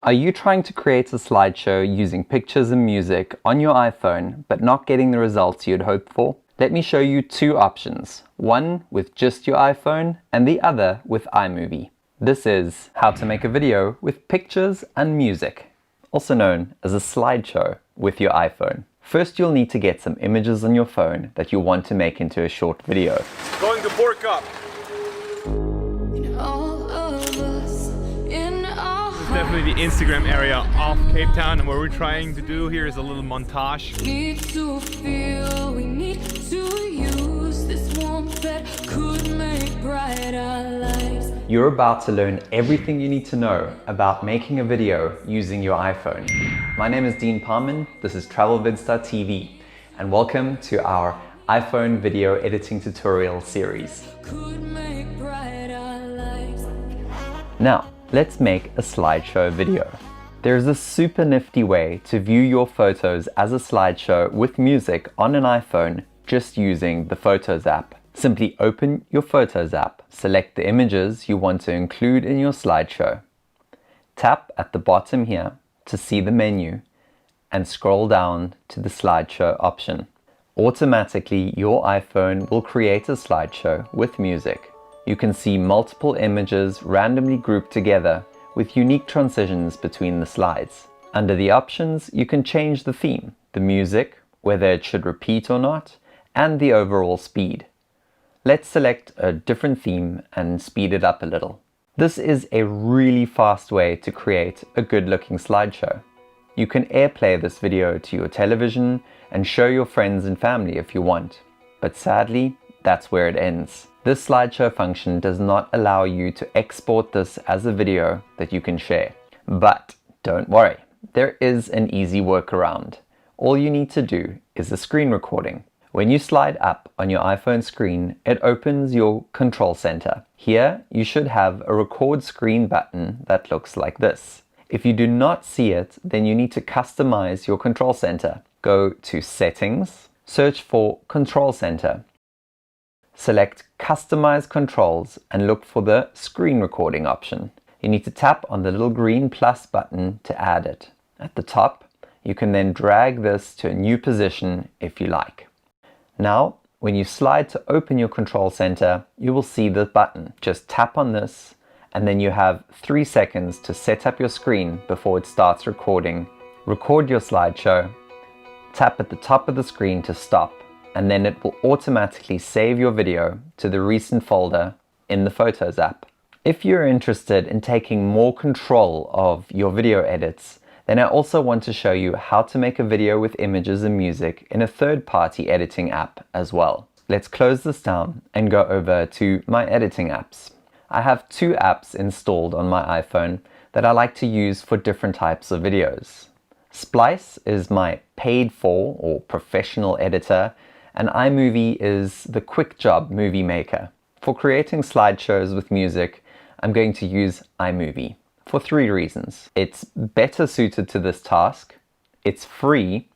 Are you trying to create a slideshow using pictures and music on your iPhone but not getting the results you'd hoped for? Let me show you two options, one with just your iPhone and the other with iMovie. This is how to make a video with pictures and music, also known as a slideshow with your iPhone. First, you'll need to get some images on your phone that you want to make into a short video. Going to pork up. Definitely the Instagram area of Cape Town, and what we're trying to do here is a little montage. Need to feel, we need to use this warmth that could make bright our lives. You're about to learn everything you need to know about making a video using your iPhone. My name is Dean Parman, this is TravelVids.tv, and welcome to our iPhone video editing tutorial series. Could make bright our lives. Now, let's make a slideshow video. There's a super nifty way to view your photos as a slideshow with music on an iPhone just using the Photos app. Simply open your Photos app, select the images you want to include in your slideshow. Tap at the bottom here to see the menu and scroll down to the slideshow option. Automatically, your iPhone will create a slideshow with music. You can see multiple images randomly grouped together with unique transitions between the slides. Under the options, you can change the theme, the music, whether it should repeat or not, and the overall speed. Let's select a different theme and speed it up a little. This is a really fast way to create a good-looking slideshow. You can AirPlay this video to your television and show your friends and family if you want. But sadly, that's where it ends. This slideshow function does not allow you to export this as a video that you can share. But don't worry, there is an easy workaround. All you need to do is a screen recording. When you slide up on your iPhone screen, it opens your control center. Here, you should have a record screen button that looks like this. If you do not see it, then you need to customize your control center. Go to Settings, search for Control Center. Select Customize Controls and look for the Screen Recording option. You need to tap on the little green plus button to add it. At the top, you can then drag this to a new position if you like. Now, when you slide to open your control center, you will see the button. Just tap on this and then you have 3 seconds to set up your screen before it starts recording. Record your slideshow, tap at the top of the screen to stop, and then it will automatically save your video to the recent folder in the Photos app. If you're interested in taking more control of your video edits, then I also want to show you how to make a video with images and music in a third-party editing app as well. Let's close this down and go over to my editing apps. I have two apps installed on my iPhone that I like to use for different types of videos. Splice is my paid-for or professional editor, and iMovie is the quick job movie maker. For creating slideshows with music, I'm going to use iMovie for 3 reasons. It's better suited to this task, it's free,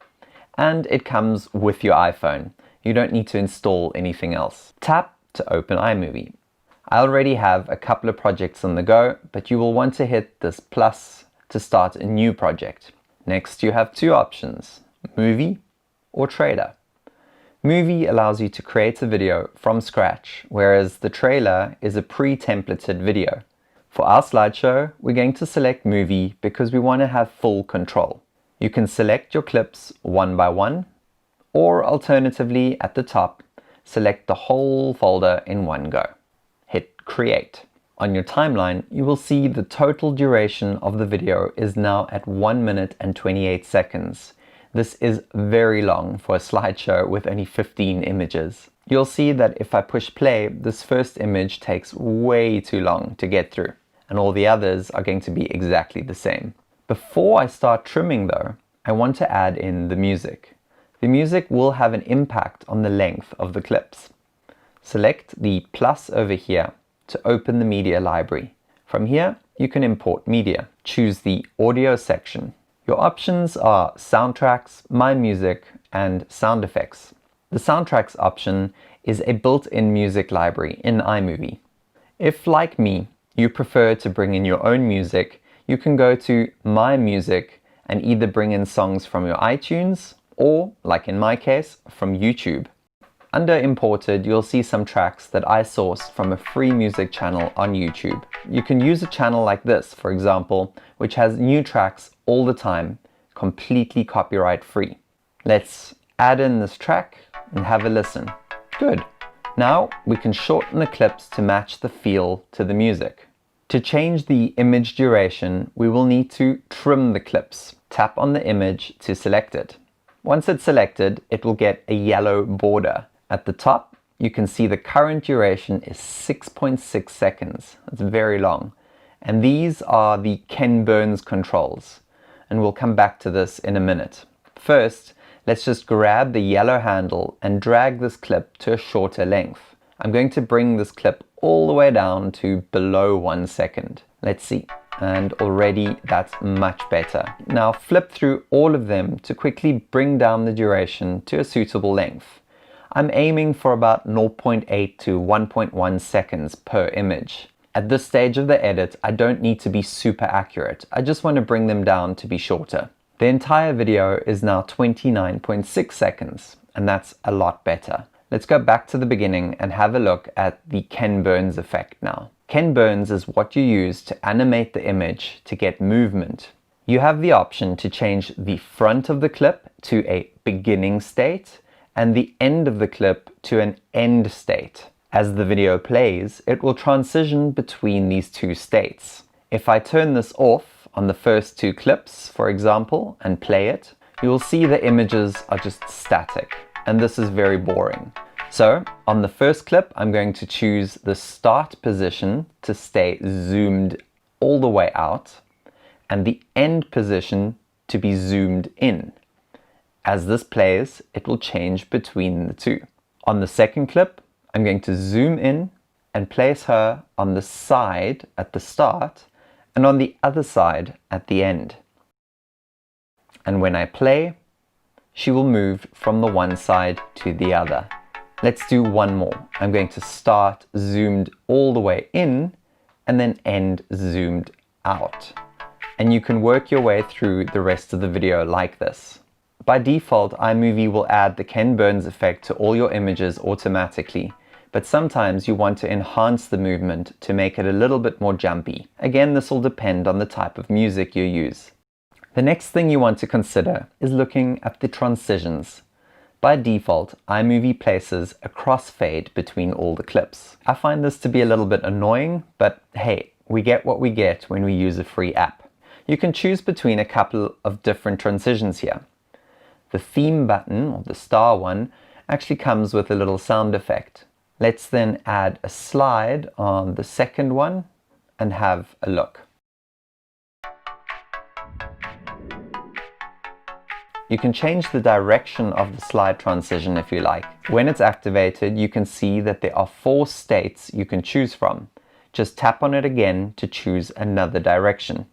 and it comes with your iPhone. You don't need to install anything else. Tap to open iMovie. I already have a couple of projects on the go, but you will want to hit this plus to start a new project. Next, you have 2 options, Movie or Trailer. Movie allows you to create a video from scratch, whereas the trailer is a pre-templated video. For our slideshow, we're going to select Movie because we want to have full control. You can select your clips one by one, or alternatively at the top, select the whole folder in one go. Hit Create. On your timeline, you will see the total duration of the video is now at 1 minute and 28 seconds. This is very long for a slideshow with only 15 images. You'll see that if I push play, this first image takes way too long to get through, and all the others are going to be exactly the same. Before I start trimming though, I want to add in the music. The music will have an impact on the length of the clips. Select the plus over here to open the media library. From here, you can import media. Choose the audio section. Your options are soundtracks, my music, and sound effects. The soundtracks option is a built-in music library in iMovie. If, like me, you prefer to bring in your own music, you can go to My Music and either bring in songs from your iTunes or, like in my case, from YouTube. Under Imported, you'll see some tracks that I sourced from a free music channel on YouTube. You can use a channel like this, for example, which has new tracks all the time, completely copyright free. Let's add in this track and have a listen. Good. Now we can shorten the clips to match the feel to the music. To change the image duration, we will need to trim the clips. Tap on the image to select it. Once it's selected, it will get a yellow border. At the top, you can see the current duration is 6.6 seconds. That's very long. And these are the Ken Burns controls. And we'll come back to this in a minute. First, let's just grab the yellow handle and drag this clip to a shorter length. I'm going to bring this clip all the way down to below 1 second. Let's see. And already that's much better. Now flip through all of them to quickly bring down the duration to a suitable length. I'm aiming for about 0.8 to 1.1 seconds per image. At this stage of the edit, I don't need to be super accurate. I just want to bring them down to be shorter. The entire video is now 29.6 seconds, and that's a lot better. Let's go back to the beginning and have a look at the Ken Burns effect now. Ken Burns is what you use to animate the image to get movement. You have the option to change the front of the clip to a beginning state and the end of the clip to an end state. As the video plays, it will transition between these two states. If I turn this off on the first two clips, for example, and play it, you will see the images are just static, and this is very boring. So on the first clip, I'm going to choose the start position to stay zoomed all the way out and the end position to be zoomed in. As this plays, it will change between the two. On the second clip, I'm going to zoom in and place her on the side at the start and on the other side at the end. And when I play, she will move from the one side to the other. Let's do one more. I'm going to start zoomed all the way in and then end zoomed out. And you can work your way through the rest of the video like this. By default, iMovie will add the Ken Burns effect to all your images automatically, but sometimes you want to enhance the movement to make it a little bit more jumpy. Again, this will depend on the type of music you use. The next thing you want to consider is looking at the transitions. By default, iMovie places a crossfade between all the clips. I find this to be a little bit annoying, but hey, we get what we get when we use a free app. You can choose between a couple of different transitions here. The theme button, or the star one, actually comes with a little sound effect. Let's then add a slide on the second one and have a look. You can change the direction of the slide transition if you like. When it's activated, you can see that there are 4 states you can choose from. Just tap on it again to choose another direction.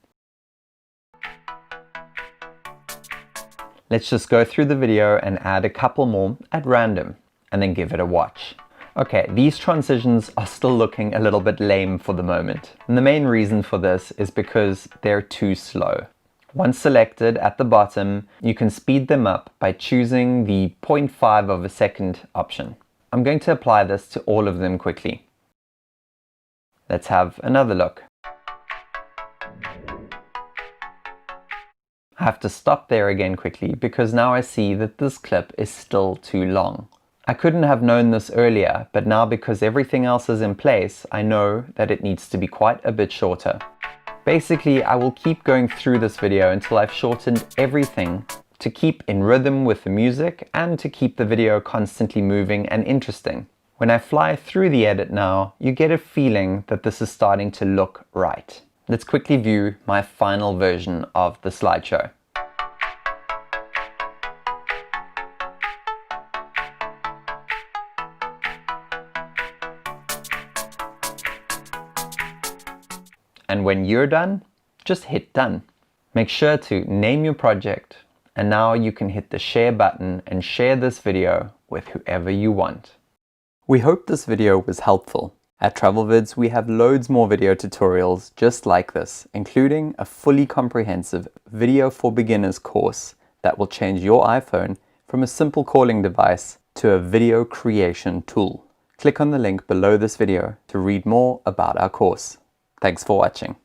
Let's just go through the video and add a couple more at random and then give it a watch. Okay, these transitions are still looking a little bit lame for the moment. And the main reason for this is because they're too slow. Once selected at the bottom, you can speed them up by choosing the 0.5 of a second option. I'm going to apply this to all of them quickly. Let's have another look. I have to stop there again quickly because now I see that this clip is still too long. I couldn't have known this earlier, but now because everything else is in place, I know that it needs to be quite a bit shorter. Basically, I will keep going through this video until I've shortened everything to keep in rhythm with the music and to keep the video constantly moving and interesting. When I fly through the edit now, you get a feeling that this is starting to look right. Let's quickly view my final version of the slideshow. And when you're done, just hit done. Make sure to name your project, and now you can hit the share button and share this video with whoever you want. We hope this video was helpful. At TravelVids, we have loads more video tutorials just like this, including a fully comprehensive Video for Beginners course that will change your iPhone from a simple calling device to a video creation tool. Click on the link below this video to read more about our course. Thanks for watching.